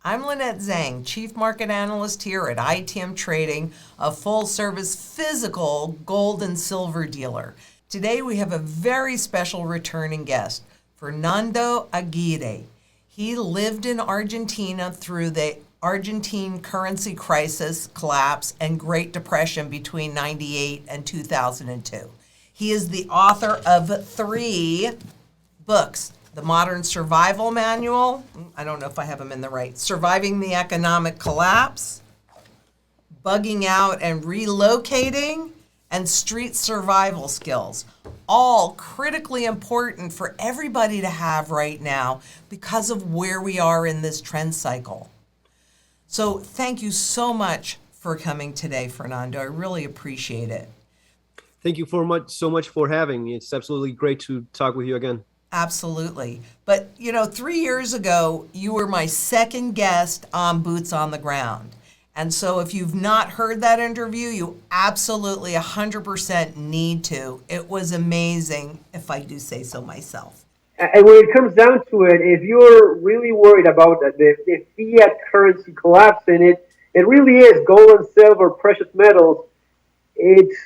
I'm Lynette Zang, Chief Market Analyst here at ITM Trading, a full-service physical gold and silver dealer. Today we have a very special returning guest, Fernando Aguirre. He lived in Argentina through the Argentine currency crisis, collapse, and Great Depression between 98 and 2002. He is the author of 3 books. The Modern Survival Manual, I don't know if I have them in the right, Surviving the Economic Collapse, Bugging Out and Relocating, and Street Survival Skills. All critically important for everybody to have right now because of where we are in this trend cycle. So thank you so much for coming today, Fernando. I really appreciate it. Thank you so much for having me. It's absolutely great to talk with you again. Absolutely. But, 3 years ago, you were my second guest on Boots on the Ground. And so if you've not heard that interview, you absolutely 100% need to. It was amazing, if I do say so myself. And when it comes down to it, if you're really worried about the fiat currency collapsing, it really is gold and silver, precious metals. It's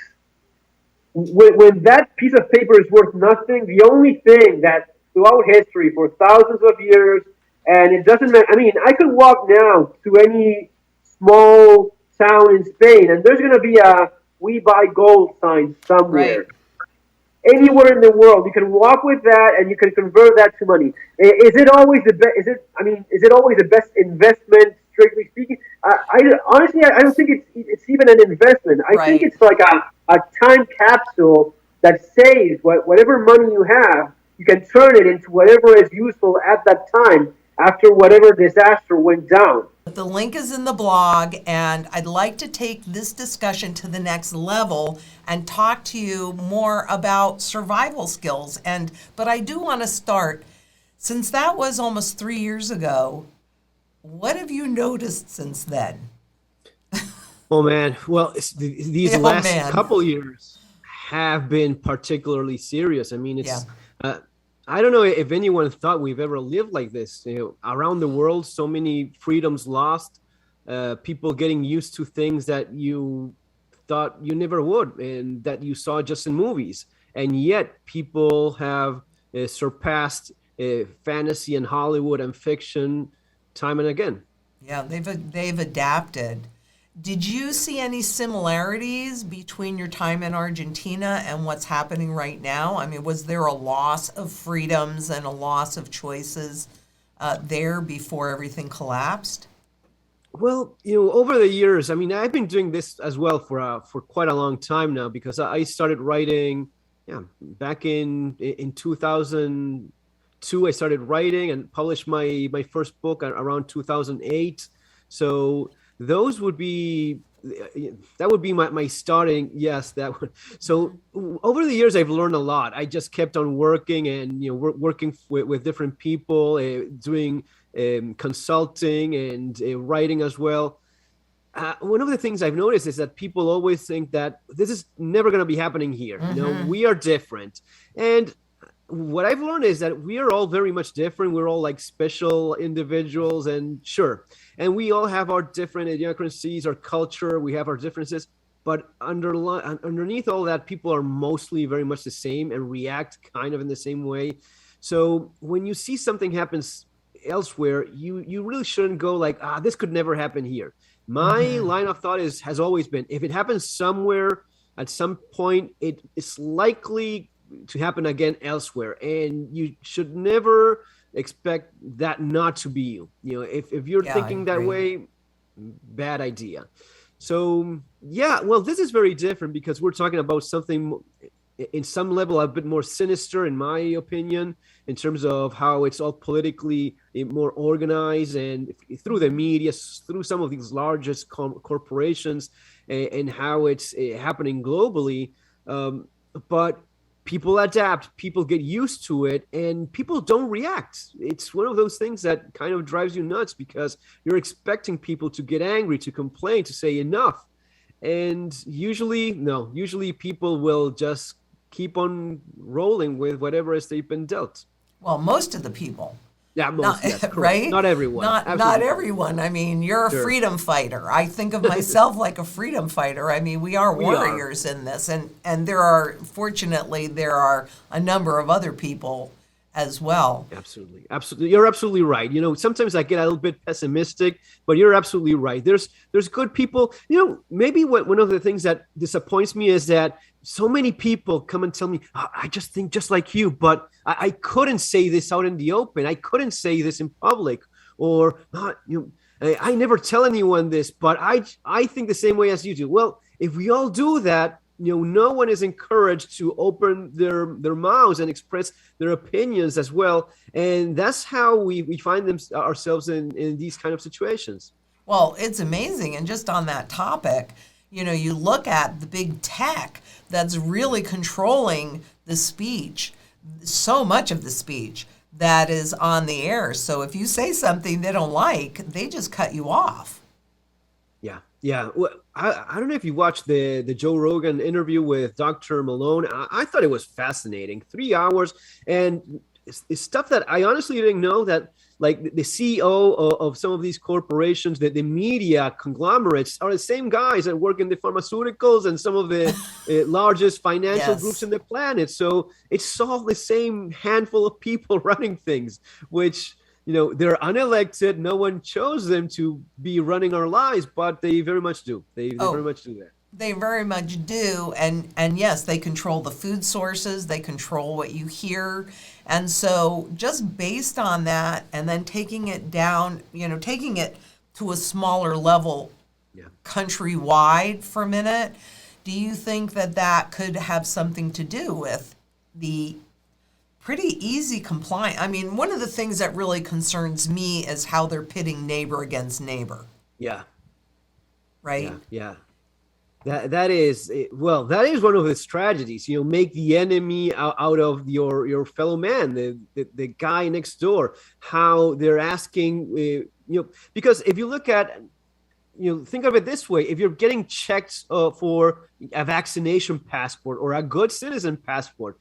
when that piece of paper is worth nothing, the only thing that throughout history for thousands of years, and it doesn't matter. I mean, I could walk now to any small town in Spain, and there's going to be a "We buy gold" sign somewhere. Right. Anywhere in the world, you can walk with that, and you can convert that to money. Is it always the best? Is it always the best investment? Strictly speaking, honestly, I don't think it's even an investment. I think it's like a time capsule that saves whatever money you have. You can turn it into whatever is useful at that time after whatever disaster went down. The link is in the blog, and I'd like to take this discussion to the next level and talk to you more about survival skills. But I do want to start, since that was almost 3 years ago, what have you noticed since then? Oh, man. Well, these last couple years have been particularly serious. I mean, I don't know if anyone thought we've ever lived like this. Around the world, so many freedoms lost, people getting used to things that you thought you never would and that you saw just in movies. And yet people have surpassed fantasy and Hollywood and fiction time and again. Yeah, they've adapted. Did you see any similarities between your time in Argentina and what's happening right now? I mean, was there a loss of freedoms and a loss of choices there before everything collapsed? Well, over the years, I mean, I've been doing this as well for quite a long time now, because I started writing, back in 2002. I started writing and published my first book around 2008. So that would be my starting. Yes, that would. So over the years, I've learned a lot. I just kept on working and working with different people, doing consulting and writing as well. One of the things I've noticed is that people always think that this is never going to be happening here. Mm-hmm. We are different, and what I've learned is that we are all very much different. We're all like special individuals, and we all have our different idiosyncrasies, our culture. We have our differences, but underneath all that, people are mostly very much the same and react kind of in the same way. So when you see something happens elsewhere, you really shouldn't go like, this could never happen here. My line of thought has always been, if it happens somewhere at some point, it is likely to happen again elsewhere, and you should never expect that not to be you. If you're thinking that way, bad idea. So well, this is very different because we're talking about something in some level a bit more sinister, in my opinion, in terms of how it's all politically more organized and through the media, through some of these largest corporations, and how it's happening globally. But people adapt, people get used to it, and people don't react. It's one of those things that kind of drives you nuts because you're expecting people to get angry, to complain, to say enough. And usually people will just keep on rolling with whatever has they've been dealt. Well, most of the people. Yeah, most, yes, correct. Right? Not everyone. Not Absolutely correct. everyone. I mean, you're a Sure. freedom fighter. I think of myself like a freedom fighter. I mean, we are We are. warriors in this, and fortunately there are a number of other people as well. Absolutely. Absolutely. You're absolutely right. You know, sometimes I get a little bit pessimistic, but you're absolutely right. There's good people. You know, maybe one of the things that disappoints me is that so many people come and tell me, "Oh, I just think just like you, but I couldn't say this out in the open. I couldn't say this in public, or I never tell anyone this, but I think the same way as you do." Well, if we all do that, you know, no one is encouraged to open their mouths and express their opinions as well, and that's how we find ourselves in these kind of situations. Well, it's amazing. And just on that topic, you know, you look at the big tech that's really controlling the speech, so much of the speech that is on the air. So if you say something they don't like, they just cut you off. Yeah, yeah. Well, I don't know if you watched the Joe Rogan interview with Dr. Malone. I thought it was fascinating. 3 hours, and it's stuff that I honestly didn't know, that like the CEO of some of these corporations, that the media conglomerates are the same guys that work in the pharmaceuticals and some of the largest financial Yes. groups in the planet. So it's all the same handful of people running things, which, you know, they're unelected. No one chose them to be running our lives, but they very much do. They very much do that. They very much do, and yes, they control the food sources, they control what you hear. And so just based on that, and then taking it down, you know, taking it to a smaller level, Yeah. countrywide for a minute, do you think that that could have something to do with the pretty easy compliance? I mean, one of the things that really concerns me is how they're pitting neighbor against neighbor, Yeah. right? Yeah. That is, well, that is one of the tragedies. You know, make the enemy out of your fellow man, the guy next door. How they're asking, you know, because if you look at, you know, think of it this way: if you're getting checked for a vaccination passport or a good citizen passport,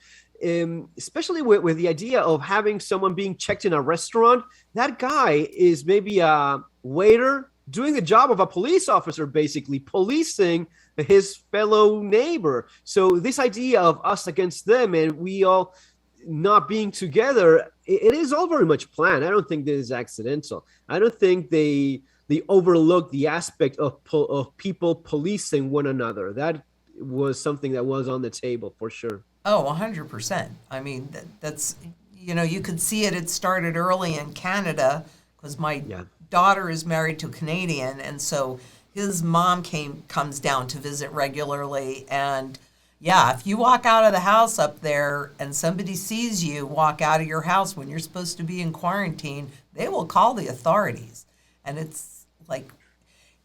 especially with the idea of having someone being checked in a restaurant, that guy is maybe a waiter doing the job of a police officer, basically policing his fellow neighbor. So this idea of us against them and we all not being together, it is all very much planned. I don't think this is accidental. I don't think they overlook the aspect of people policing one another. That was something that was on the table for sure. Oh, 100%. I mean, that's, you know, you could see it. It started early in Canada because my daughter is married to a Canadian, and so his mom comes down to visit regularly. And yeah, if you walk out of the house up there and somebody sees you walk out of your house when you're supposed to be in quarantine, they will call the authorities. And it's like,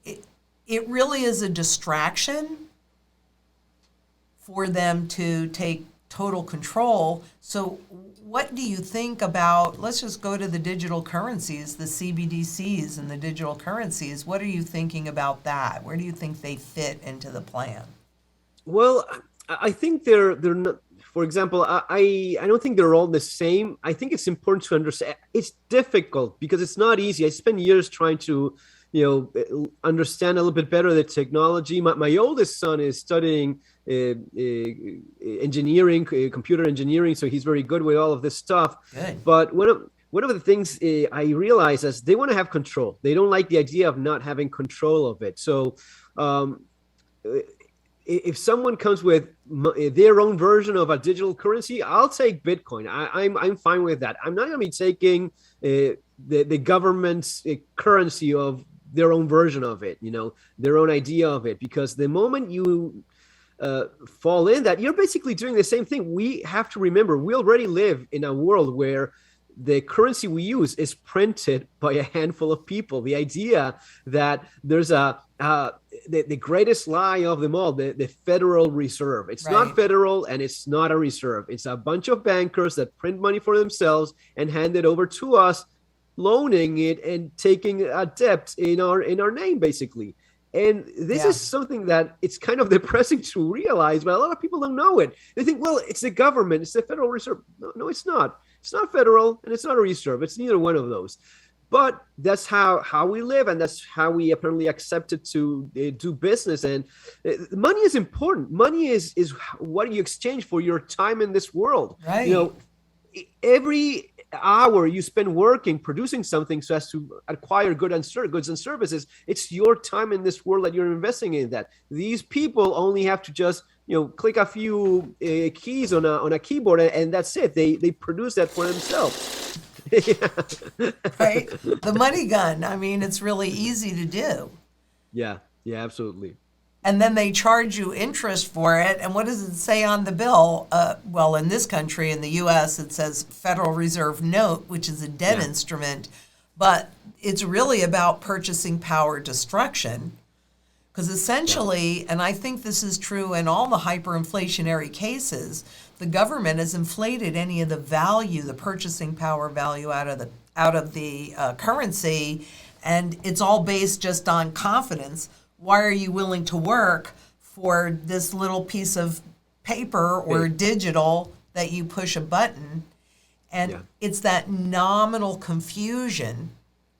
it really is a distraction for them to take total control. So what do you think about, let's just go to the digital currencies, the CBDCs and the digital currencies. What are you thinking about that? Where do you think they fit into the plan? Well, I think they're not, for example, I don't think they're all the same. I think it's important to understand. It's difficult because it's not easy. I spent years trying to, you know, understand a little bit better the technology. My oldest son is studying engineering, computer engineering, so he's very good with all of this stuff. Good. But one of the things I realize is they want to have control. They don't like the idea of not having control of it. So if someone comes with their own version of a digital currency, I'll take Bitcoin. I'm fine with that. I'm not going to be taking the government's currency of their own version of it, you know, their own idea of it, because the moment you fall in that, you're basically doing the same thing. We have to remember, we already live in a world where the currency we use is printed by a handful of people. The idea that there's the greatest lie of them all, the Federal Reserve. It's not federal and it's not a reserve. It's a bunch of bankers that print money for themselves and hand it over to us, loaning it and taking a debt in our name, basically. And this is something that it's kind of depressing to realize, but a lot of people don't know it. They think, well, it's the government, it's the Federal Reserve. No, it's not. It's not federal and it's not a reserve. It's neither one of those. But that's how we live, and that's how we apparently accepted to do business. And money is important. Money is what you exchange for your time in this world. Right. You know, every hour you spend working, producing something so as to acquire goods and services, it's your time in this world that you're investing in that. These people only have to just, click a few keys on a keyboard, and that's it. They produce that for themselves. Right? The money gun. I mean, it's really easy to do. Yeah, absolutely. And then they charge you interest for it. And what does it say on the bill? Well, in this country, in the U.S., it says Federal Reserve Note, which is a debt instrument. But it's really about purchasing power destruction. Because essentially, and I think this is true in all the hyperinflationary cases, the government has inflated any of the value, the purchasing power value out of the currency, and it's all based just on confidence. Why are you willing to work for this little piece of paper or digital that you push a button? And it's that nominal confusion,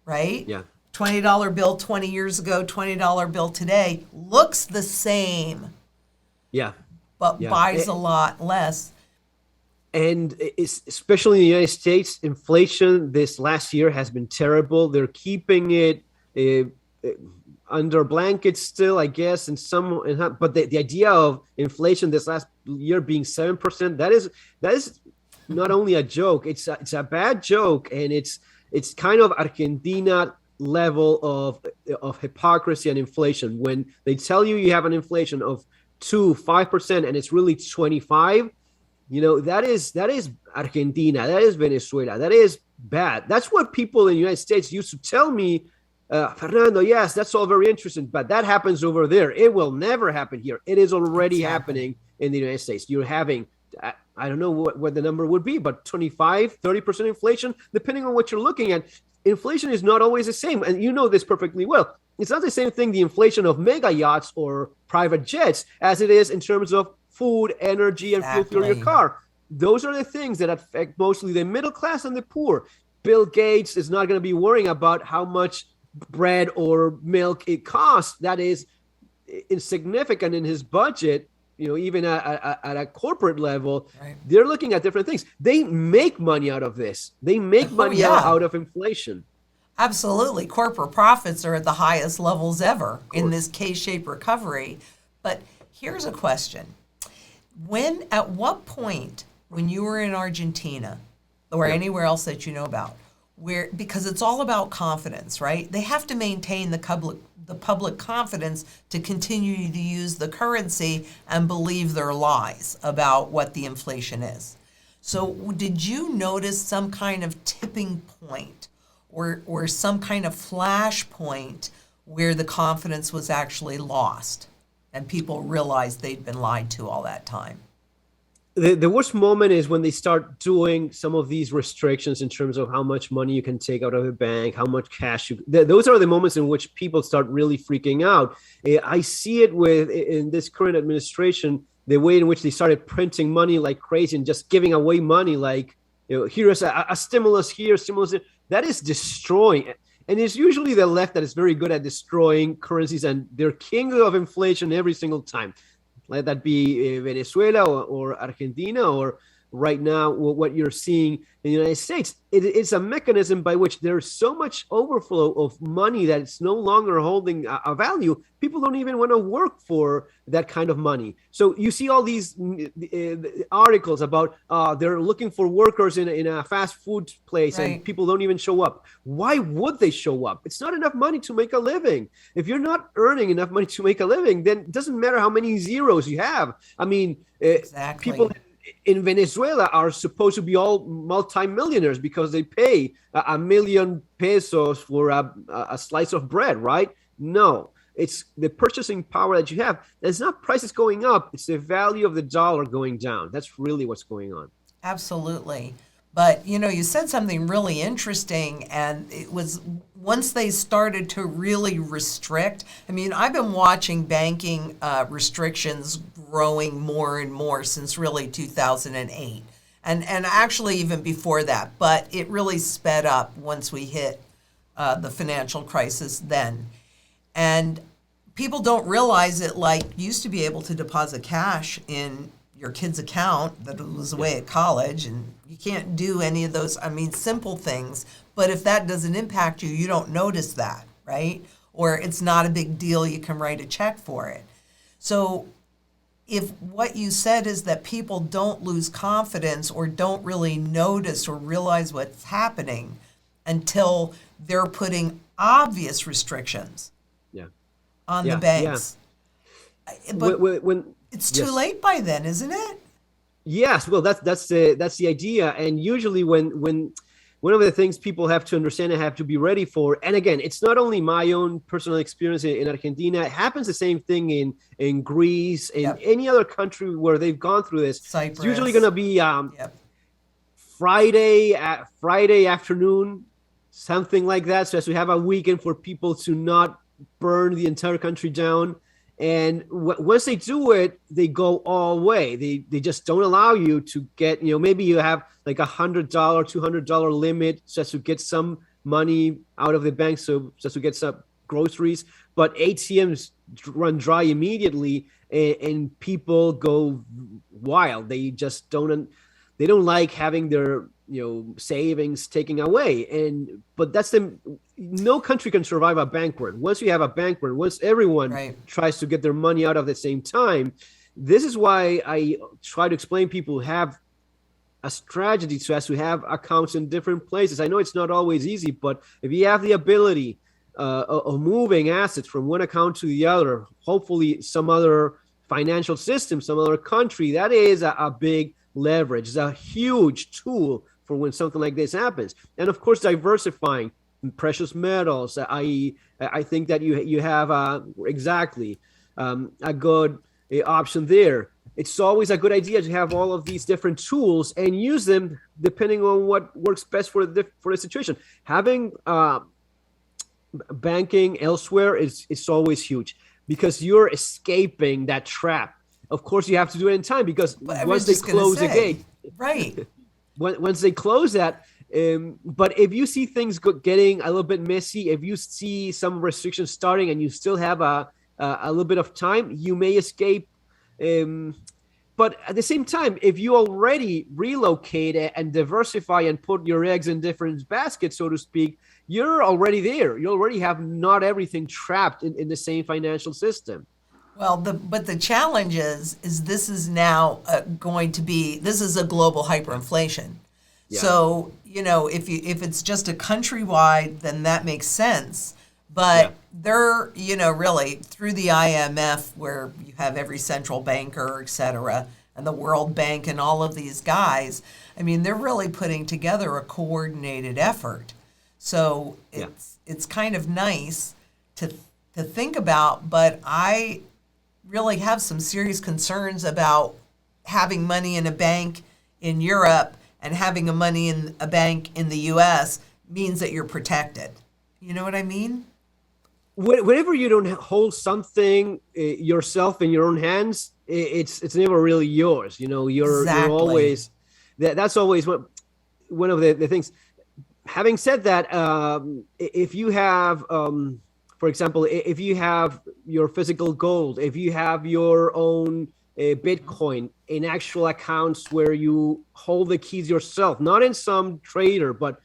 right? Yeah. $20 bill 20 years ago, $20 bill today looks the same. Yeah. But buys a lot less. And especially in the United States, inflation this last year has been terrible. They're keeping it under blankets still, I guess, but the idea of inflation this last year being 7%, that is not only a joke, it's a bad joke, and it's kind of Argentina level of hypocrisy and inflation. When they tell you have an inflation of 5% and it's really 25, that is Argentina, that is Venezuela, that is bad. That's what people in the United States used to tell me, Fernando, yes, that's all very interesting, but that happens over there. It will never happen here. It is already happening in the United States. You're having, I don't know what the number would be, but 25, 30% inflation, depending on what you're looking at. Inflation is not always the same, and you know this perfectly well. It's not the same thing, the inflation of mega yachts or private jets, as it is in terms of food, energy, and fuel for your car. Those are the things that affect mostly the middle class and the poor. Bill Gates is not going to be worrying about how much bread or milk it costs. That is insignificant in his budget. Even at a corporate level, they're looking at different things. They make money out of this. They make money out of inflation. Absolutely. Corporate profits are at the highest levels ever in this K-shaped recovery. But here's a question. At what point, when you were in Argentina or anywhere else that you know about, because it's all about confidence, right? They have to maintain the public confidence to continue to use the currency and believe their lies about what the inflation is. So did you notice some kind of tipping point or some kind of flash point where the confidence was actually lost and people realized they'd been lied to all that time? The worst moment is when they start doing some of these restrictions in terms of how much money you can take out of the bank, how much cash those are the moments in which people start really freaking out. I see it in this current administration, the way in which they started printing money like crazy and just giving away money like, here's a stimulus here, stimulus there. That is destroying it. And it's usually the left that is very good at destroying currencies, and they're king of inflation every single time. Let that be Venezuela or Argentina, or right now what you're seeing in the United States. It's a mechanism by which there's so much overflow of money that it's no longer holding a value. People don't even want to work for that kind of money. So you see all these articles about they're looking for workers in a fast food place, and people don't even show up. Why would they show up? It's not enough money to make a living. If you're not earning enough money to make a living, then it doesn't matter how many zeros you have. I mean, people in Venezuela are supposed to be all multimillionaires because they pay $1 million pesos for a slice of bread, right? No, it's the purchasing power that you have. It's not prices going up. It's the value of the dollar going down. That's really what's going on. Absolutely. But, you said something really interesting, and it was once they started to really restrict. I mean, I've been watching banking restrictions growing more and more since really 2008. and actually even before that, but it really sped up once we hit the financial crisis then. And people don't realize it, like, you used to be able to deposit cash in your kid's account that was away at college, and you can't do any of those, simple things. But if that doesn't impact you, you don't notice that, right? Or it's not a big deal, you can write a check for it. So if what you said is that people don't lose confidence or don't really notice or realize what's happening until they're putting obvious restrictions on the banks. But when it's too late by then, isn't it? Yes, well, that's the idea. And usually when one of the things people have to understand and have to be ready for, and again, it's not only my own personal experience in Argentina, it happens the same thing in Greece, in any other country where they've gone through this. Cyprus. It's usually going to be Friday afternoon, something like that, so as to have a weekend for people to not burn the entire country down. And once they do it, they go all way. They just don't allow you to get, maybe you have like $100, $200 limit just to get some money out of the bank, so just to get some groceries. But ATMs run dry immediately, and people go wild. They just don't like having their savings taken away. But that's no country can survive a bank run. Once you have a bank run, once everyone tries to get their money out at the same time, this is why I try to explain people have a strategy so as to have accounts in different places. I know it's not always easy, but if you have the ability of moving assets from one account to the other, hopefully some other financial system, some other country, that is a big leverage. It's a huge tool for when something like this happens. And of course, diversifying precious metals. I think that you have a good option there. It's always a good idea to have all of these different tools and use them depending on what works best for the situation. Having banking elsewhere is always huge because you're escaping that trap. Of course, you have to do it in time because once they close the gate, once they close that. But if you see things getting a little bit messy, if you see some restrictions starting and you still have a little bit of time, you may escape. But at the same time, if you already relocate and diversify and put your eggs in different baskets, so to speak, you're already there. You already have not everything trapped in the same financial system. Well, but the challenge is this is now this is a global hyperinflation. Yeah. So, if it's just a countrywide, then that makes sense. But they're, really through the IMF, where you have every central banker, et cetera, and the World Bank and all of these guys, they're really putting together a coordinated effort. So it's kind of nice to think about, but I really have some serious concerns about having money in a bank in Europe and having money in a bank in the U.S. means that you're protected. You know what I mean? Whenever you don't hold something yourself in your own hands, it's never really yours. You're always that's always one of the things. Having said that, if you have, for example, if you have your physical gold, if you have your own Bitcoin in actual accounts where you hold the keys yourself, not in some trader, but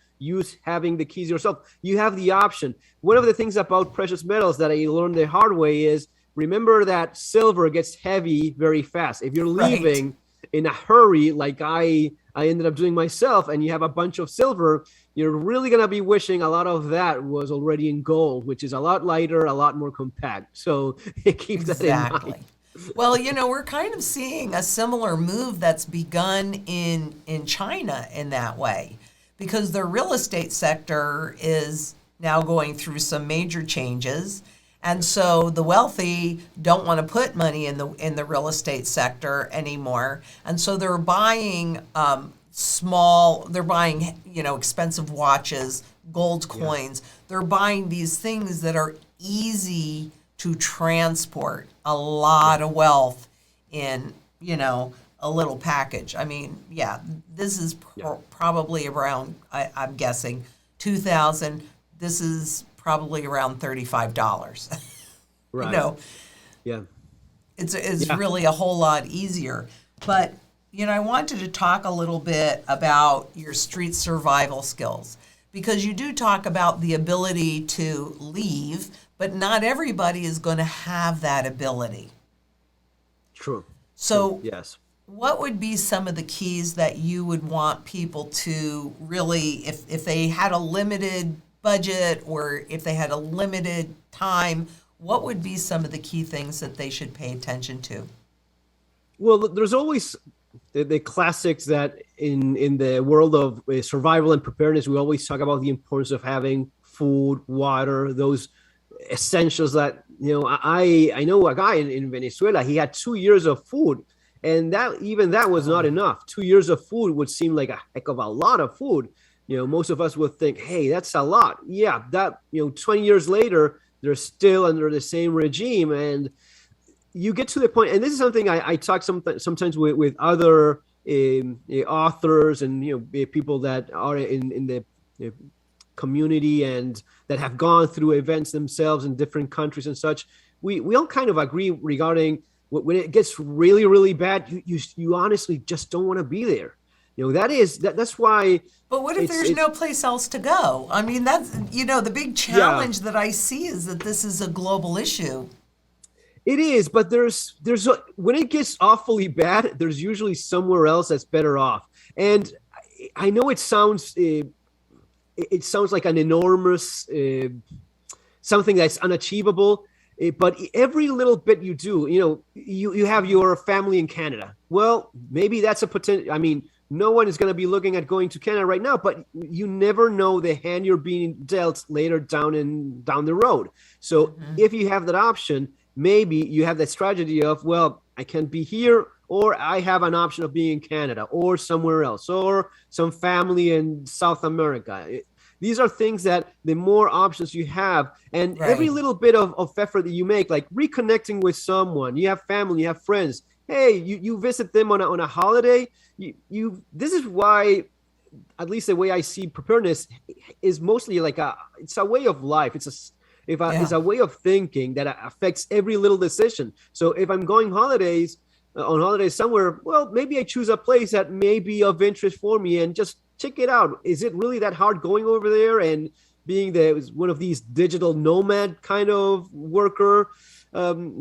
having the keys yourself, you have the option. One of the things about precious metals that I learned the hard way is remember that silver gets heavy very fast. If you're leaving in a hurry, like I ended up doing myself, and you have a bunch of silver, you're really going to be wishing a lot of that was already in gold, which is a lot lighter, a lot more compact. So keep that in mind. Well, we're kind of seeing a similar move that's begun in China in that way, because the real estate sector is now going through some major changes. And so the wealthy don't want to put money in the real estate sector anymore. And so they're buying expensive watches, gold coins. They're buying these things that are easy to transport a lot of wealth in, a little package. I mean, yeah, this is probably around, I'm guessing, 2,000. This is probably around $35. Right. You know, Yeah. it's really a whole lot easier. But, you know, I wanted to talk a little bit about your street survival skills, because you do talk about the ability to leave, but not everybody is going to have that ability. True. So, True. Yes. what would be some of the keys that you would want people to really, if they had a limited budget or if they had a limited time, what would be some of the key things that they should pay attention to? Well, there's always the classics that in the world of survival and preparedness, we always talk about the importance of having food, water, those essentials that, you know, I know a guy in Venezuela, he had 2 years of food, and that was not enough. 2 years of food would seem like a heck of a lot of food. You know, most of us would think, hey, that's a lot. Yeah, that, you know, 20 years later, they're still under the same regime. And you get to the point, and this is something I talk sometimes with other authors and, you know, people that are in the community and that have gone through events themselves in different countries and such. We all kind of agree regarding when it gets really, really bad, you honestly just don't want to be there. You know, that's why. But what if there's no place else to go? I mean, that's, you know, the big challenge that I see is that this is a global issue. It is, but there's when it gets awfully bad, there's usually somewhere else that's better off. And I know it sounds like an enormous something that's unachievable, but every little bit you do, you know, you have your family in Canada. Well, maybe that's a potential. I mean, no one is going to be looking at going to Canada right now, but you never know the hand you're being dealt later down the road. So if you have that option, maybe you have that strategy of, well, I can be here, or I have an option of being in Canada or somewhere else, or some family in South America. These are things that the more options you have, and every little bit of effort that you make, like reconnecting with someone, you have family, you have friends. Hey, you visit them on a holiday. This is why, at least the way I see preparedness, is mostly like it's a way of life. It's a way of thinking that affects every little decision. So if I'm going on holidays somewhere, well, maybe I choose a place that may be of interest for me and just check it out. Is it really that hard going over there and being one of these digital nomad kind of worker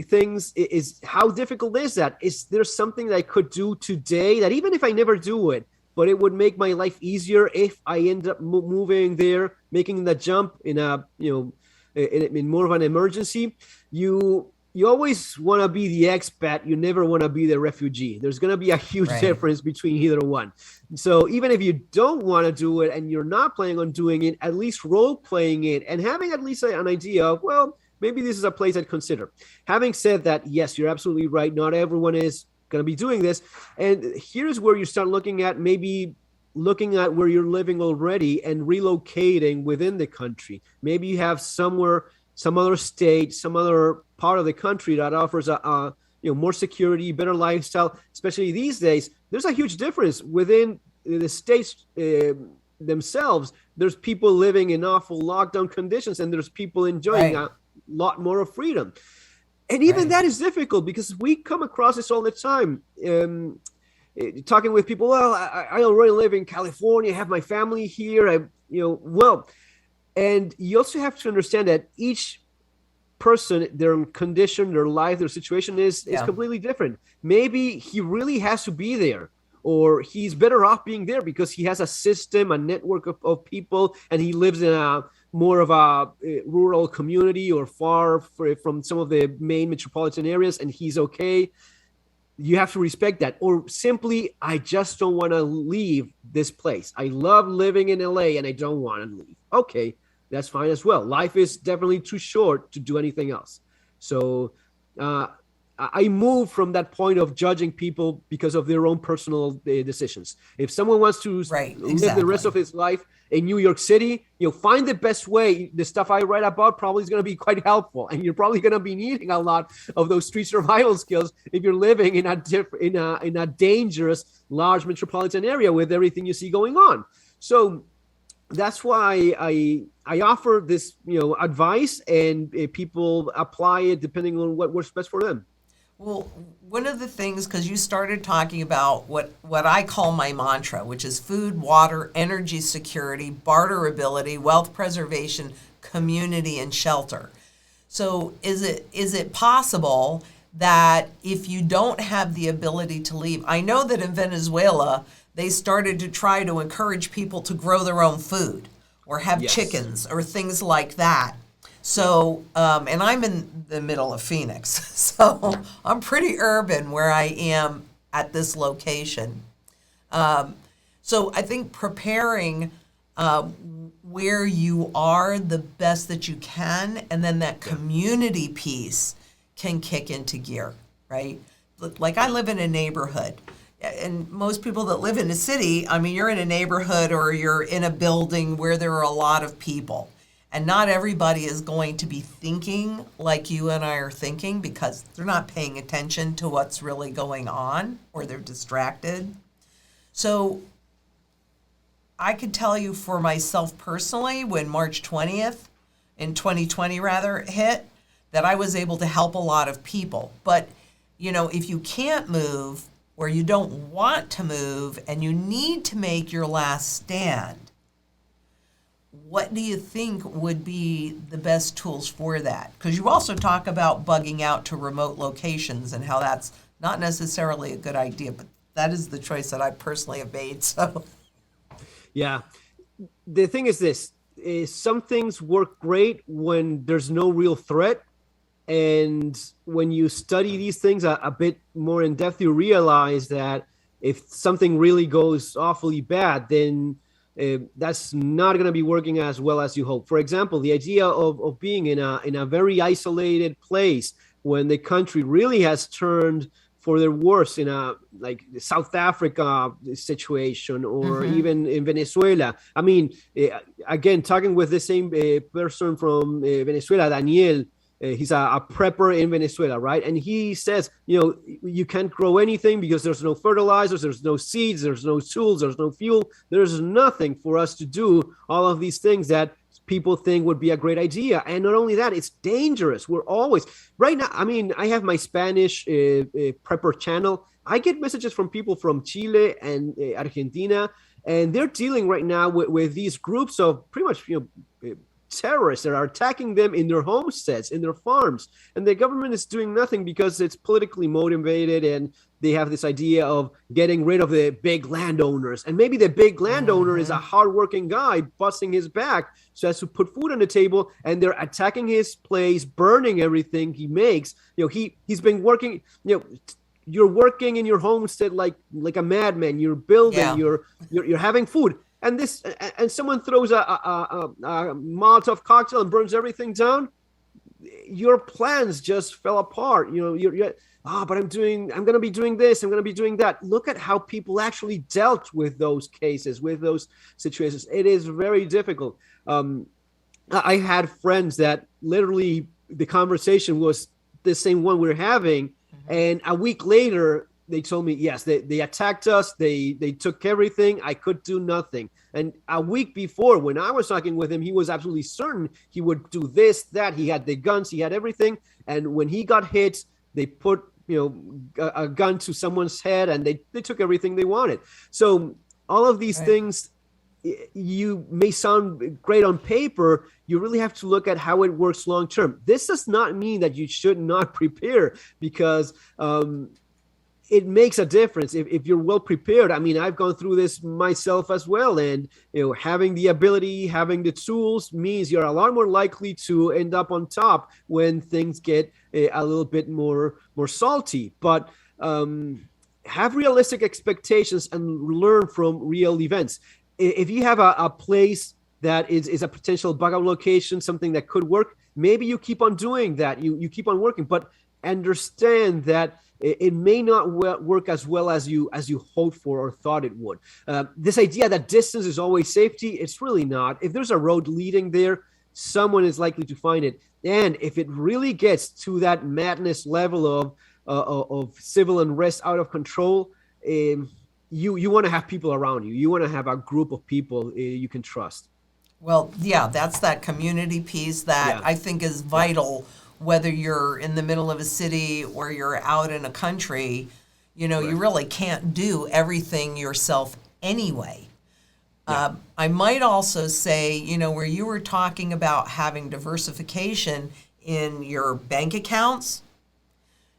things? Is how difficult is that? Is there something that I could do today that even if I never do it, but it would make my life easier if I end up moving there, making the jump in more of an emergency? You always want to be the expat. You never want to be the refugee. There's going to be a huge difference between either one. So even if you don't want to do it and you're not planning on doing it, at least role playing it and having at least an idea of, well, maybe this is a place I'd consider. Having said that, yes, you're absolutely right. Not everyone is going to be doing this. And here's where you start looking at where you're living already and relocating within the country. Maybe you have some other state, some other part of the country that offers more security, better lifestyle. Especially these days, there's a huge difference within the states themselves. There's people living in awful lockdown conditions, and there's people enjoying a lot more of freedom. And even that is difficult because we come across this all the time. Talking with people, well, I already live in California, I have my family here. And you also have to understand that each person, their condition, their life, their situation is completely different. Maybe he really has to be there, or he's better off being there because he has a system, a network of people, and he lives in a more of a rural community or far from some of the main metropolitan areas, and he's okay. You have to respect that. Or simply, I just don't want to leave this place. I love living in LA and I don't want to leave. Okay, that's fine as well. Life is definitely too short to do anything else. So I moved from that point of judging people because of their own personal decisions. If someone wants to live the rest of his life in New York City, find the best way. The stuff I write about probably is going to be quite helpful, and you're probably going to be needing a lot of those street survival skills if you're living in a dangerous large metropolitan area with everything you see going on. So that's why I offer this advice, and people apply it depending on what works best for them. Well, one of the things, because you started talking about what I call my mantra, which is food, water, energy security, barterability, wealth preservation, community, and shelter. So is it possible that if you don't have the ability to leave, I know that in Venezuela, they started to try to encourage people to grow their own food or have chickens or things like that. So, and I'm in the middle of Phoenix, so I'm pretty urban where I am at this location. So I think preparing where you are the best that you can, and then that community piece can kick into gear, right? Like I live in a neighborhood, and most people that live in a city, I mean, you're in a neighborhood or you're in a building where there are a lot of people. And not everybody is going to be thinking like you and I are thinking, because they're not paying attention to what's really going on, or they're distracted. So I could tell you for myself personally, when March 20th in 2020 hit, that I was able to help a lot of people. But, if you can't move or you don't want to move and you need to make your last stand, what do you think would be the best tools for that? Because you also talk about bugging out to remote locations and how that's not necessarily a good idea, but that is the choice that I personally have made. So, yeah, the thing is this: some things work great when there's no real threat, and when you study these things a bit more in depth, you realize that if something really goes awfully bad, then that's not going to be working as well as you hope. For example, the idea of being in a very isolated place when the country really has turned for their worse, in a like South Africa situation, or even in Venezuela. I mean, again, talking with the same person from Venezuela, Daniel. He's a prepper in Venezuela, right? And he says, you can't grow anything because there's no fertilizers, there's no seeds, there's no tools, there's no fuel. There's nothing for us to do all of these things that people think would be a great idea. And not only that, it's dangerous. We're always, right now, I mean, I have my Spanish prepper channel. I get messages from people from Chile and Argentina, and they're dealing right now with these groups of pretty much, terrorists that are attacking them in their homesteads, in their farms, and the government is doing nothing because it's politically motivated, and they have this idea of getting rid of the big landowners. And maybe the big landowner is a hardworking guy busting his back so as to put food on the table, and they're attacking his place, burning everything he makes. He's been working. You're working in your homestead like a madman. You're building. You're having food. And someone throws a Molotov cocktail and burns everything down. Your plans just fell apart. But I'm going to be doing this. I'm going to be doing that. Look at how people actually dealt with those cases, with those situations. It is very difficult. I had friends that literally the conversation was the same one we're having, and a week later, they told me, yes, they attacked us. They took everything. I could do nothing. And a week before, when I was talking with him, he was absolutely certain he would do this, that. He had the guns. He had everything. And when he got hit, they put a gun to someone's head, and they took everything they wanted. So all of these things, you may sound great on paper. You really have to look at how it works long term. This does not mean that you should not prepare, because it makes a difference if you're well prepared. I mean, I've gone through this myself as well, and having the ability, having the tools means you're a lot more likely to end up on top when things get a little bit more salty. But have realistic expectations and learn from real events. If you have a place that is a potential bug out location, something that could work, maybe you keep on doing that. You keep on working, but understand that it may not work as well as you hoped for or thought it would. This idea that distance is always safety, it's really not. If there's a road leading there, someone is likely to find it. And if it really gets to that madness level of civil unrest out of control, you want to have people around you. You want to have a group of people you can trust. Well, yeah, that's that community piece that I think is vital, whether you're in the middle of a city or you're out in a country. You know, you really can't do everything yourself anyway. I might also say, you know, where you were talking about having diversification in your bank accounts,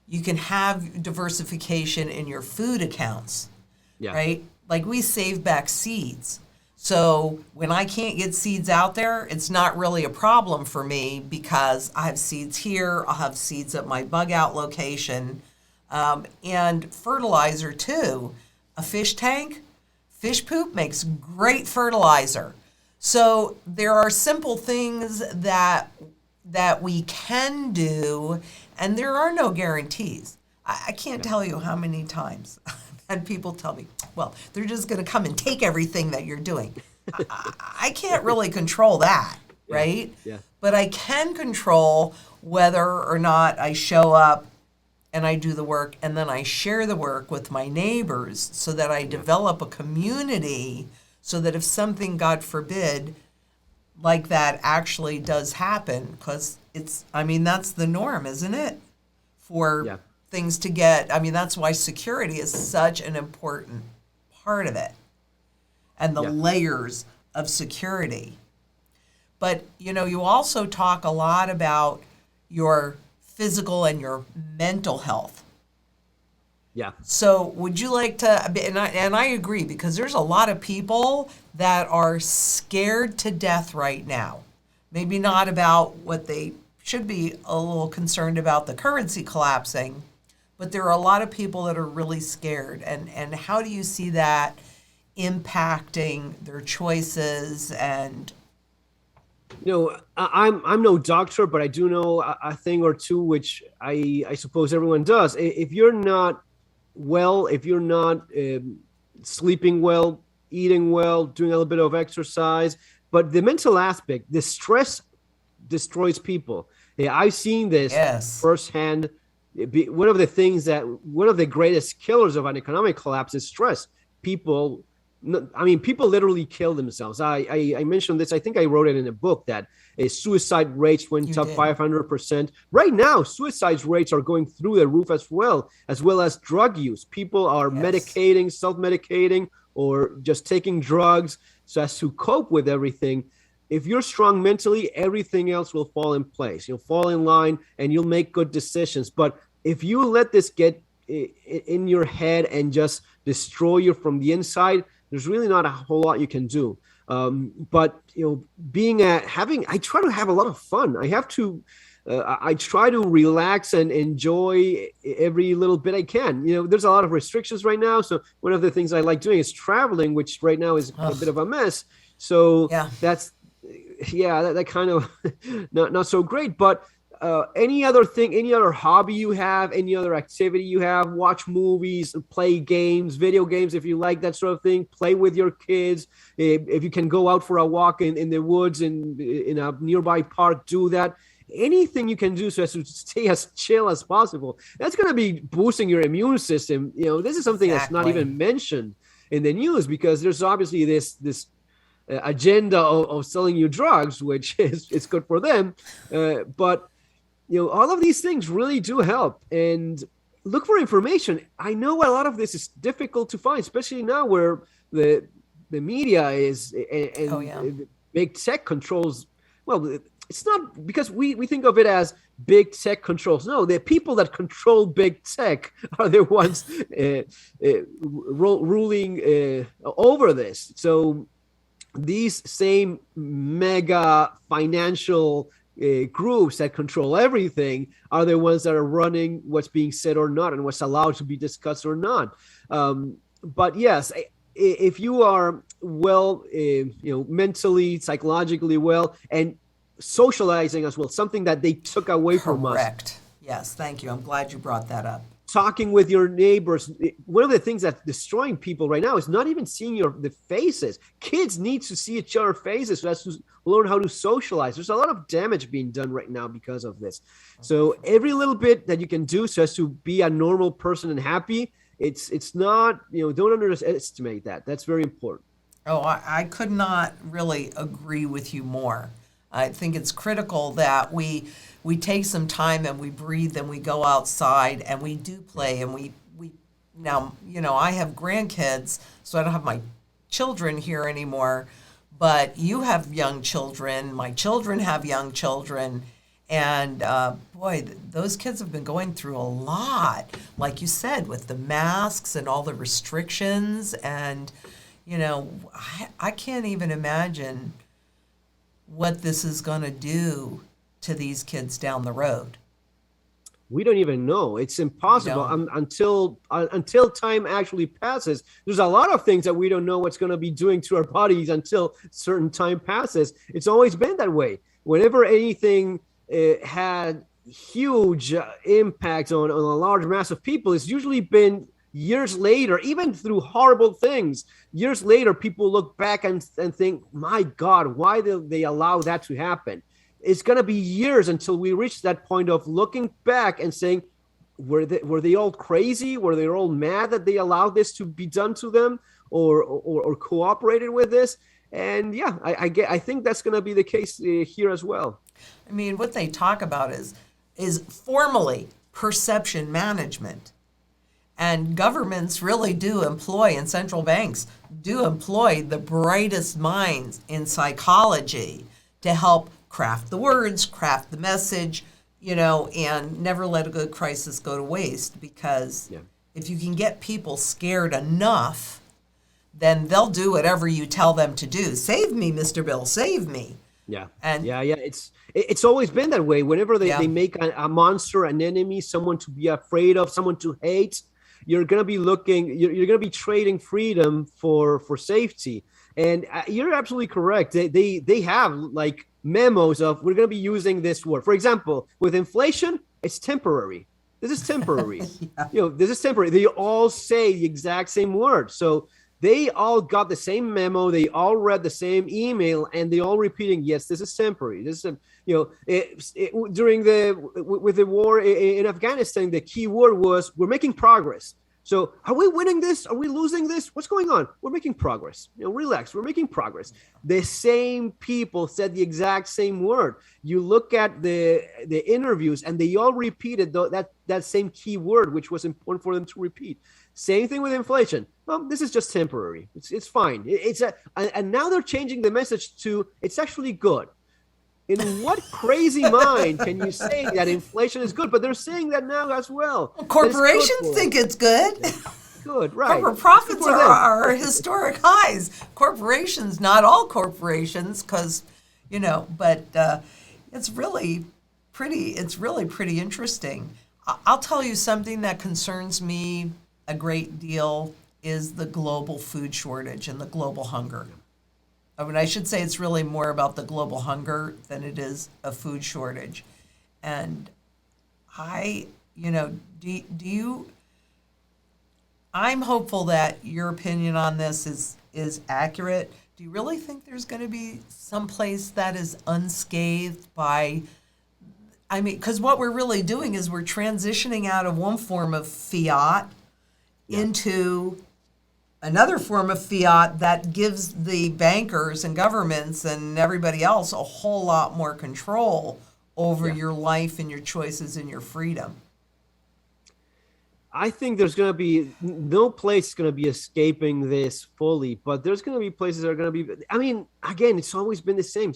you can have diversification in your food accounts, right? Like we save back seeds. So when I can't get seeds out there, it's not really a problem for me because I have seeds here, I'll have seeds at my bug out location, and fertilizer too. A fish tank, fish poop makes great fertilizer. So there are simple things that we can do, and there are no guarantees. I can't tell you how many times and people tell me, well, they're just going to come and take everything that you're doing. I can't really control that, right? Yeah. But I can control whether or not I show up and I do the work and then I share the work with my neighbors so that I develop a community so that if something, God forbid, like that actually does happen, because that's the norm, isn't it? For things to get, that's why security is such an important part of it and the layers of security. But, you know, you also talk a lot about your physical and your mental health. Yeah. So would you like to, and I agree, because there's a lot of people that are scared to death right now. Maybe not about what they should be a little concerned about, the currency collapsing, but there are a lot of people that are really scared. And how do you see that impacting their choices? And you know, I'm no doctor, but I do know a thing or two, which I suppose everyone does. If you're not well, if you're not sleeping well, eating well, doing a little bit of exercise, but the mental aspect, the stress destroys people. I've seen this firsthand. One of the greatest killers of an economic collapse is stress. People literally kill themselves. I mentioned this. I think I wrote it in a book that suicide rates went up 500%. Right now, suicide rates are going through the roof as well as drug use. People are medicating, self-medicating, or just taking drugs so as to cope with everything. If you're strong mentally, everything else will fall in place. You'll fall in line and you'll make good decisions. But if you let this get in your head and just destroy you from the inside, there's really not a whole lot you can do. But you know, I try to have a lot of fun. I try to relax and enjoy every little bit I can. You know, there's a lot of restrictions right now. So one of the things I like doing is traveling, which right now is a bit of a mess. So that kind of not so great. But any other hobby you have, any other activity you have, watch movies, play games, video games, if you like that sort of thing, play with your kids. If you can go out for a walk in the woods in a nearby park, do that. Anything you can do so as to stay as chill as possible. That's going to be boosting your immune system. You know, this is something that's not even mentioned in the news because there's obviously this agenda of selling you drugs, which it's good for them. But you know, all of these things really do help. And look for information. I know a lot of this is difficult to find, especially now where the media is and big tech controls. Well, it's not because we think of it as big tech controls. No, the people that control big tech are the ones ruling over this. So these same mega financial groups that control everything are the ones that are running what's being said or not and what's allowed to be discussed or not. But yes, if you are well, mentally, psychologically well, and socializing as well, something that they took away from us. Correct. Yes, thank you. I'm glad you brought that up. talking with your neighbors. One of the things that's destroying people right now is not even seeing the faces. Kids need to see each other's faces so as to learn how to socialize. There's a lot of damage being done right now because of this. So every little bit that you can do so as to be a normal person and happy, it's not, don't underestimate that. That's very important. Oh, I could not really agree with you more. I think it's critical that we take some time and we breathe and we go outside and we do play and we now, I have grandkids, so I don't have my children here anymore, but you have young children, my children have young children, and boy, those kids have been going through a lot, like you said, with the masks and all the restrictions, and I can't even imagine what this is going to do to these kids down the road. We don't even know. It's impossible until time actually passes. There's a lot of things that we don't know what's going to be doing to our bodies until certain time passes. It's always been that way. Whenever anything had huge impact on a large mass of people, it's usually been years later, even through horrible things. Years later, people look back and think, my God, why did they allow that to happen? It's going to be years until we reach that point of looking back and saying, were they all crazy? Were they all mad that they allowed this to be done to them or cooperated with this? And yeah, I think that's going to be the case here as well. I mean, what they talk about is formally perception management. And governments really do employ, and central banks do employ the brightest minds in psychology to help craft the words, craft the message, and never let a good crisis go to waste. Because if you can get people scared enough, then they'll do whatever you tell them to do. Save me, Mr. Bill, save me. Yeah. And yeah. It's always been that way. Whenever they make a monster, an enemy, someone to be afraid of, someone to hate, you're going to be you're going to be trading freedom for safety. And you're absolutely correct. They have like memos of, we're going to be using this word. For example, with inflation, it's temporary. This is temporary. This is temporary. They all say the exact same word. So they all got the same memo. They all read the same email, and they all repeating, yes, this is temporary. This is, during with the war in Afghanistan, the key word was, we're making progress. So are we winning this? Are we losing this? What's going on? We're making progress. Relax. We're making progress. The same people said the exact same word. You look at the interviews, and they all repeated that same key word, which was important for them to repeat. Same thing with inflation. Well, this is just temporary. It's fine. And now they're changing the message to, it's actually good. In what crazy mind can you say that inflation is good? But they're saying that now as well. Corporations think it's good. Good, right. Corporate profits are historic highs. Corporations, not all corporations, because, but it's really pretty interesting. I'll tell you something that concerns me a great deal is the global food shortage and the global hunger. I mean, I should say it's really more about the global hunger than it is a food shortage. And I'm hopeful that your opinion on this is accurate. Do you really think there's going to be some place that is unscathed by, because what we're really doing is we're transitioning out of one form of fiat into another form of fiat that gives the bankers and governments and everybody else a whole lot more control over your life and your choices and your freedom. I think there's going to be no place going to be escaping this fully, but there's going to be places that are going to be, again, it's always been the same.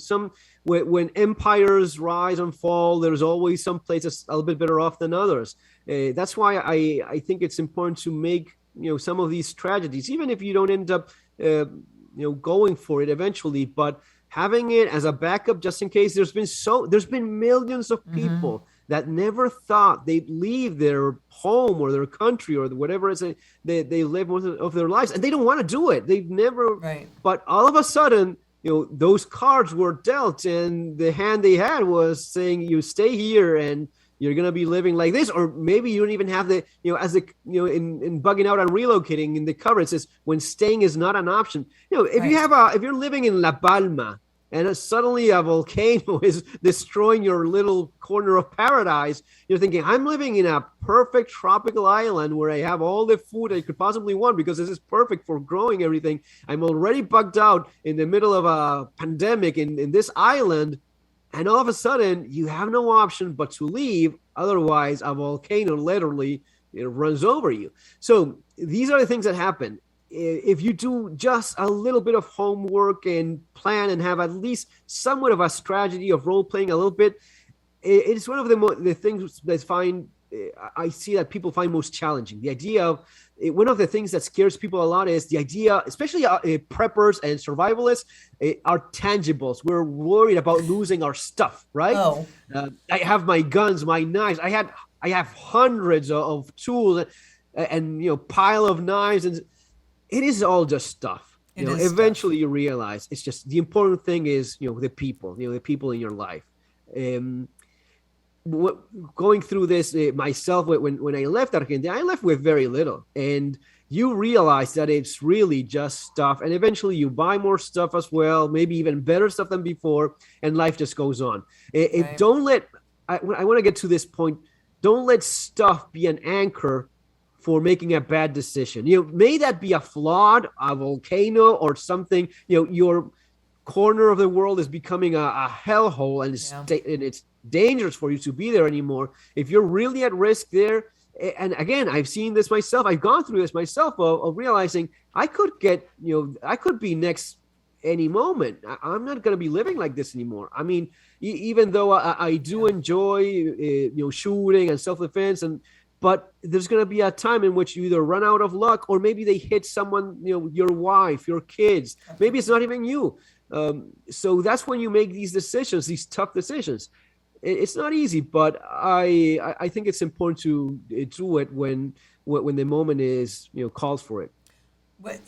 When empires rise and fall, there's always some places a little bit better off than others. That's why I think it's important to make some of these tragedies, even if you don't end up going for it eventually, but having it as a backup just in case. There's been millions of people that never thought they'd leave their home or their country or whatever it is they live most of their lives, and they don't want to do it. They've never, but all of a sudden, those cards were dealt, and the hand they had was saying, you stay here and you're going to be living like this. Or maybe you don't even have the, as the, in bugging out and relocating, in the cover, it says when staying is not an option. If Right. you have if you're living in La Palma and suddenly a volcano is destroying your little corner of paradise, you're thinking, I'm living in a perfect tropical island where I have all the food I could possibly want because this is perfect for growing everything. I'm already bugged out in the middle of a pandemic in this island. And all of a sudden, you have no option but to leave. Otherwise, a volcano literally runs over you. So these are the things that happen. If you do just a little bit of homework and plan and have at least somewhat of a strategy of role playing a little bit, it's one of the things that I see that people find most challenging. The idea of one of the things that scares people a lot is the idea, especially preppers and survivalists, are tangibles. We're worried about losing our stuff, right? Oh. I have my guns, my knives. I have hundreds of tools and pile of knives, and it is all just stuff. Eventually you realize it's just the important thing is the people, the people in your life. Going through this myself, when I left Argentina, I left with very little, and you realize that it's really just stuff, and eventually you buy more stuff as well, maybe even better stuff than before, and life just goes on. Right. I want to get to this point. Don't let stuff be an anchor for making a bad decision. May that be a volcano or something. Your corner of the world is becoming a hellhole, and it's dangerous for you to be there anymore. If you're really at risk there, and again, I've seen this myself, I've gone through this myself of realizing I could be next any moment. I'm not going to be living like this anymore. I mean, even though I do enjoy shooting and self-defense, but there's going to be a time in which you either run out of luck, or maybe they hit someone, your wife, your kids, maybe it's not even you. So that's when you make these decisions, these tough decisions. It's not easy, but I think it's important to do it when the moment is calls for it.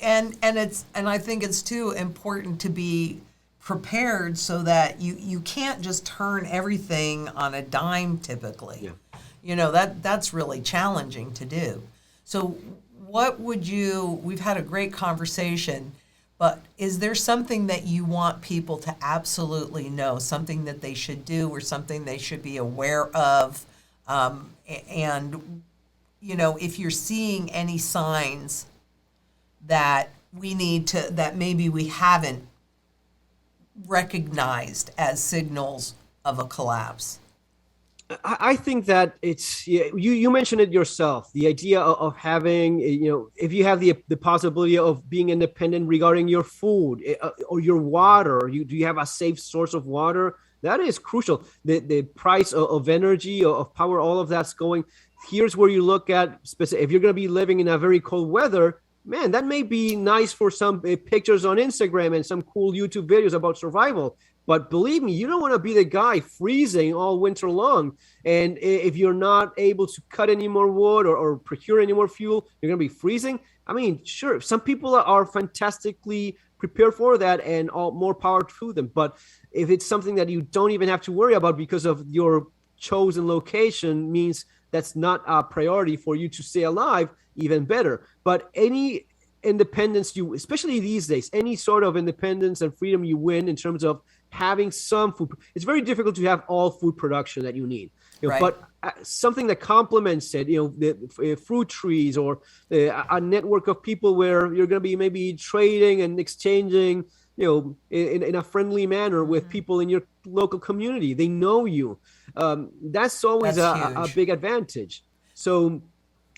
And I think it's too important to be prepared so that you can't just turn everything on a dime typically. Yeah. That's really challenging to do. So we've had a great conversation, but is there something that you want people to absolutely know, something that they should do or something they should be aware of? And if you're seeing any signs that that maybe we haven't recognized as signals of a collapse. I think that it's, you mentioned it yourself, the idea of having, if you have the possibility of being independent regarding your food or your water, do you have a safe source of water? That is crucial. The price of energy, of power, all of that's going. Here's where you look at specific. If you're going to be living in a very cold weather, man, that may be nice for some pictures on Instagram and some cool YouTube videos about survival. But believe me, you don't want to be the guy freezing all winter long. And if you're not able to cut any more wood or procure any more fuel, you're going to be freezing. I mean, sure, some people are fantastically prepared for that, and all more power to them. But if it's something that you don't even have to worry about because of your chosen location, means that's not a priority for you to stay alive, even better. But any independence especially these days, any sort of independence and freedom you win in terms of having some food, it's very difficult to have all food production that you need, right. But something that complements it, the fruit trees, or a network of people where you're going to be maybe trading and exchanging, in a friendly manner with people in your local community. They know you. That's always a big advantage. So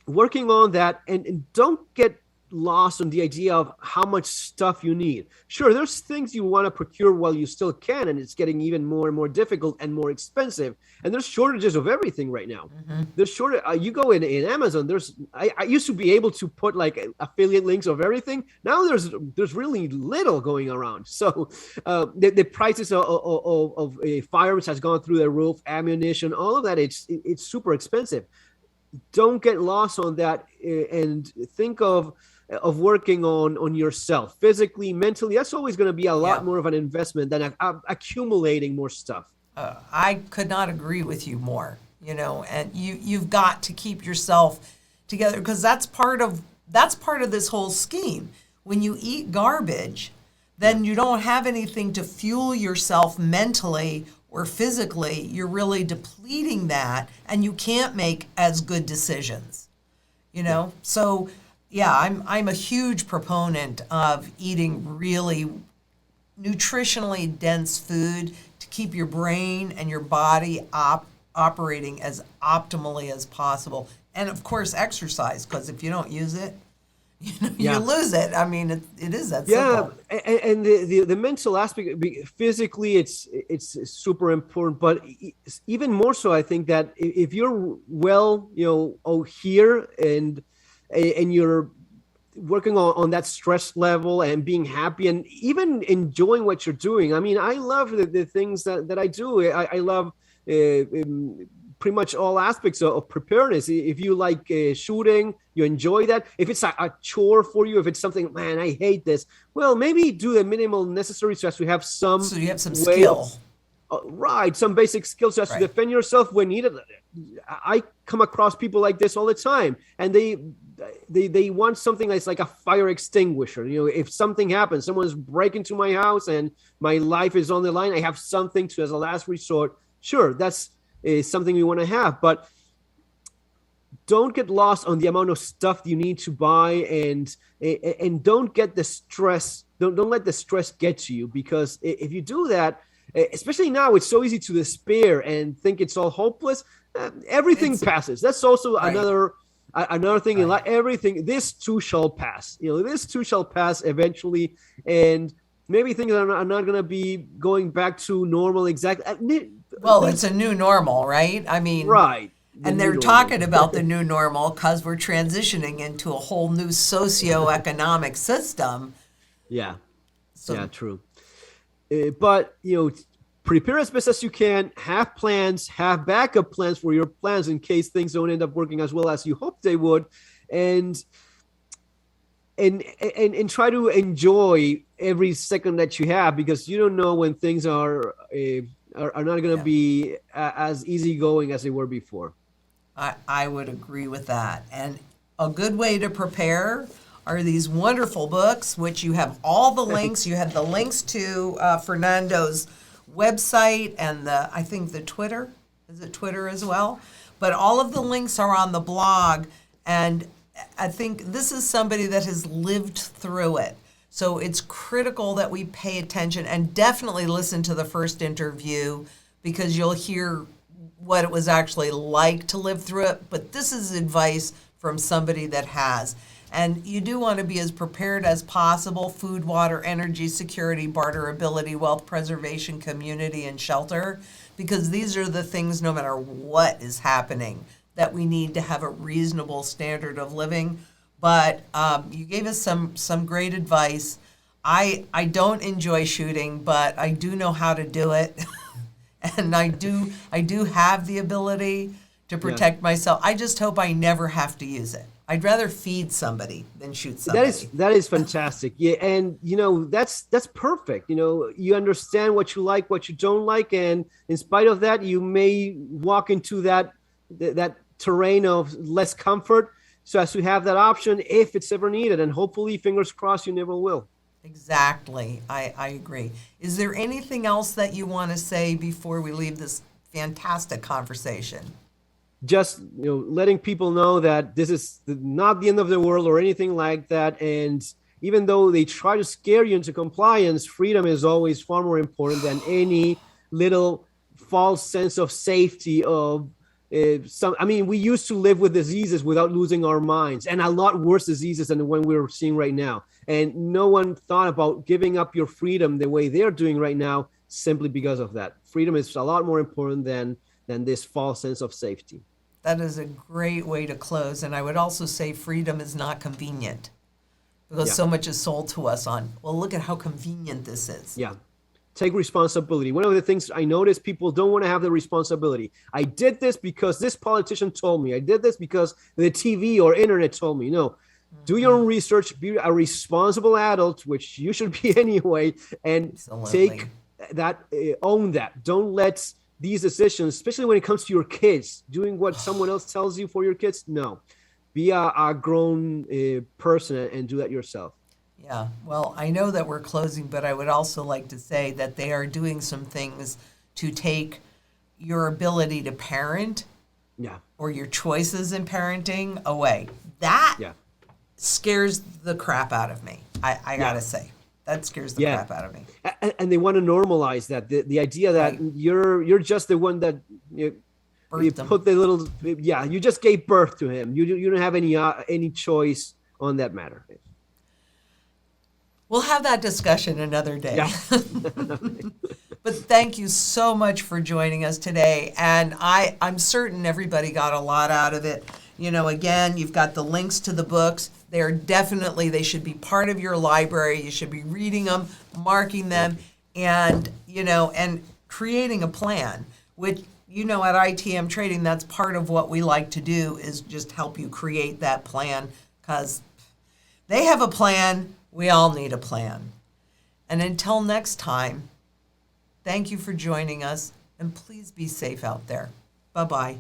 working on that, and don't get lost on the idea of how much stuff you need. Sure, there's things you want to procure while you still can, and it's getting even more and more difficult and more expensive. And there's shortages of everything right now. Mm-hmm. There's you go in Amazon. I used to be able to put like affiliate links of everything. Now there's really little going around. So the prices of firearms has gone through the roof. Ammunition, all of that, it's super expensive. Don't get lost on that, and think of working on yourself physically, mentally. That's always going to be a lot more of an investment than accumulating more stuff. I could not agree with you more. you know, and you've got to keep yourself together, because that's part of this whole scheme. When you eat garbage, then you don't have anything to fuel yourself mentally or physically. You're really depleting that, and you can't make as good decisions, you know? So yeah, I'm a huge proponent of eating really nutritionally dense food to keep your brain and your body operating as optimally as possible. And of course, exercise, because if you don't use it, you know, you lose it. I mean, it is that simple. And the mental aspect, physically, it's super important. But even more so, I think that if you're well, you know, here and you're working on that stress level and being happy and even enjoying what you're doing. I mean, I love the things that I do. I love pretty much all aspects of preparedness. If you like shooting, you enjoy that. If it's a chore for you, if it's something, man, I hate this, well, maybe do the minimal necessary so as to have some so you have some skill. Right, some basic skills so as to defend yourself when needed. I come across people like this all the time, and they want something that's like a fire extinguisher. You know, if something happens, someone's breaking into my house and my life is on the line, I have something to as a last resort. Sure, that's something we want to have, but don't get lost on the amount of stuff you need to buy, and don't get the stress. Don't let the stress get to you, because if you do that, especially now, it's so easy to despair and think it's all hopeless. Everything passes. That's also another thing in life. Everything, this too shall pass. You know, this too shall pass eventually, and maybe things are not going to be going back to normal exactly. Well, it's a new normal, right? I mean, right. And they're talking about the new normal because we're transitioning into a whole new socioeconomic system. Yeah. So, yeah, true. But, you know, prepare as best as you can, have plans, have backup plans for your plans in case things don't end up working as well as you hope they would. And try to enjoy every second that you have, because you don't know when things are not going to be as easygoing as they were before. I would agree with that. And a good way to prepare are these wonderful books, which you have all the links. You have the links to Fernando's website and I think the Twitter. Is it Twitter as well? But all of the links are on the blog. And I think this is somebody that has lived through it. So it's critical that we pay attention and definitely listen to the first interview, because you'll hear what it was actually like to live through it. But this is advice from somebody that has. And you do want to be as prepared as possible: food, water, energy, security, barterability, wealth preservation, community, and shelter, because these are the things, no matter what is happening, that we need to have a reasonable standard of living. But you gave us some great advice. I don't enjoy shooting, but I do know how to do it. And I do have the ability to protect myself. I just hope I never have to use it. I'd rather feed somebody than shoot somebody. That is fantastic. Yeah, and you know, that's perfect. You know, you understand what you like, what you don't like, and in spite of that, you may walk into that terrain of less comfort, so as to have that option if it's ever needed. And hopefully, fingers crossed, you never will. Exactly. I agree. Is there anything else that you want to say before we leave this fantastic conversation? Just, you know, letting people know that this is not the end of the world or anything like that. And even though they try to scare you into compliance, freedom is always far more important than any little false sense of safety of we used to live with diseases without losing our minds, and a lot worse diseases than the one we're seeing right now. And no one thought about giving up your freedom the way they're doing right now, simply because of that. Freedom is a lot more important than this false sense of safety. That is a great way to close. And I would also say freedom is not convenient, because so much is sold to us on, well, look at how convenient this is. Yeah. Take responsibility. One of the things I notice, people don't want to have the responsibility. I did this because this politician told me. I did this because the TV or internet told me. No, do your own research, be a responsible adult, which you should be anyway, and take that, own that. Don't let these decisions, especially when it comes to your kids, doing what someone else tells you for your kids. No, be a grown person and do that yourself. Yeah, well, I know that we're closing, but I would also like to say that they are doing some things to take your ability to parent Yeah. or your choices in parenting away. That Yeah. scares the crap out of me. I gotta say, that scares the Yeah. crap out of me. And they want to normalize that the idea that Right. you're just the one that you Birthed them. put the little, yeah, you just gave birth to him. You don't have any choice on that matter. We'll have that discussion another day. Yeah. But thank you so much for joining us today. And I'm certain everybody got a lot out of it. You know, again, you've got the links to the books. They should be part of your library. You should be reading them, marking them, and, you know, and creating a plan, which, you know, at ITM Trading, that's part of what we like to do is just help you create that plan, because they have a plan. We all need a plan. And until next time, thank you for joining us, and please be safe out there. Bye-bye.